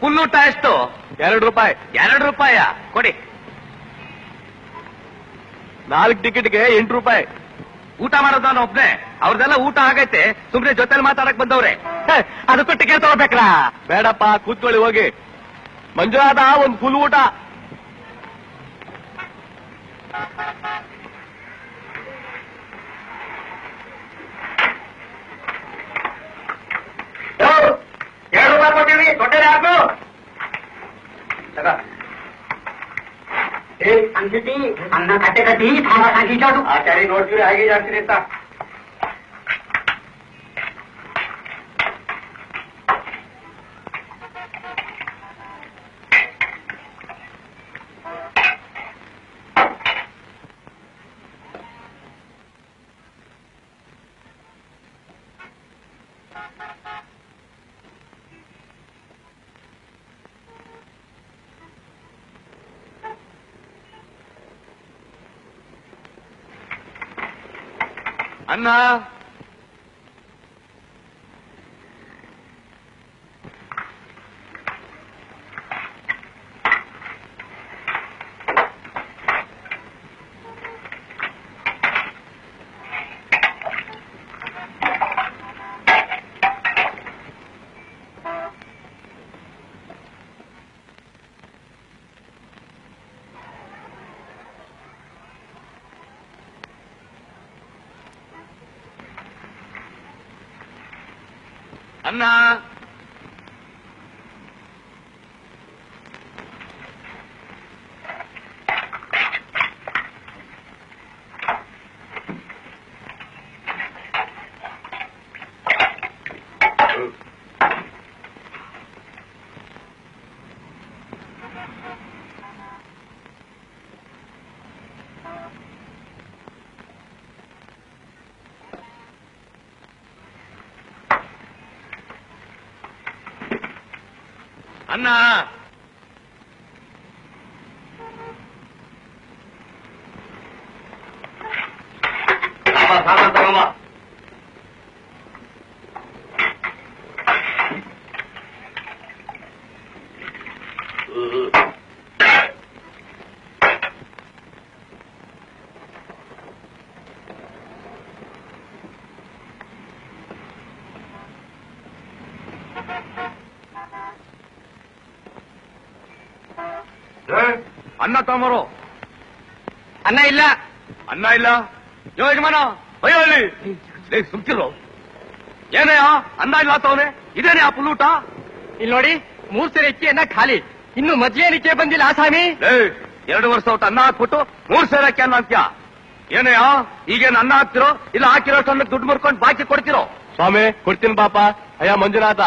Full ಊಟ ಎಷ್ಟು? ₹2. ₹2 ಕೊಡಿ. 4 ಟಿಕೆಟ್ಗೆ ₹8. ಊಟ ಮಾಡೋದು ನಾನು ಒಬ್ನೇ, ಅವ್ರದೆಲ್ಲ ಊಟ ಆಗೈತೆ, ಸುಮ್ನೆ ಜೊತೆಲಿ ಮಾತಾಡಕ್ ಬಂದವ್ರೆ. ಅದಕ್ಕೂ ಟಿಕೆಟ್ ತಗೋಬೇಕ್ರಾ? ಬೇಡಪ್ಪ, ಕೂತ್ಕೊಳ್ಳಿ ಹೋಗಿ. ಮಂಜುನಾಥ, ಒಂದು ಫುಲ್ ಊಟ. ₹2 ಕೊಟ್ಟಿವಿ, ದೊಡ್ಡ ಯಾರು? ಅನ್ಸಿತಿ ಅನ್ನ ಕಟ್ಟೆ ಕಟ್ಟಿ ಸಾಂಬಾರ್ ಹಾಕಿಜಾಡು ಆಚಾರಿ ನೋಡ್ತೀವಿ ಹಾಗೆ ಜಾಡ್ತೀರಿ ಅಂತ. ಅನ್ನ ಅನ್ನ ಅನ್ನ ಸಾಮಾನ್ ತಗೊಂಬ. ಅನ್ನ ತಗೊಂಬರು. ಅನ್ನ ಇಲ್ಲ. ಅನ್ನ ಇಲ್ಲ? ಯಜಮಾನ ಅಯ್ಯೋ ಅಲ್ಲಿ ಸುಮ್ತಿರೋ. ಏನಯ್ಯ ಅನ್ನ ಇಲ್ಲ ತವನೆ? ಇದೇನೇ ಆ ಫುಲ್ ಊಟ? ಇಲ್ಲಿ ನೋಡಿ, 3 ಸೇರೆ ಅಕ್ಕಿ ಅನ್ನ ಖಾಲಿ, ಇನ್ನು ಮದ್ಲೇನಿಕೆ ಬಂದಿಲ್ಲ ಸ್ವಾಮಿ. 2 ವರ್ಷ ಹೊತ್ತು ಅನ್ನ ಹಾಕ್ಬಿಟ್ಟು 3 ಸೇರಕ್ಕೆ ಅನ್ನ ಅಂತ್ಯ. ಏನಯ್ಯ ಈಗೇನು ಅನ್ನ ಹಾಕ್ತಿರೋ ಇಲ್ಲ ಹಾಕಿರೋ ದುಡ್ಡು ಮುರ್ಕೊಂಡು ಬಾಕಿ ಕೊಡ್ತಿರೋ? ಸ್ವಾಮಿ ಕೊಡ್ತೀನಿ ಪಾಪ. ಅಯ್ಯ ಮಂಜುನಾಥ,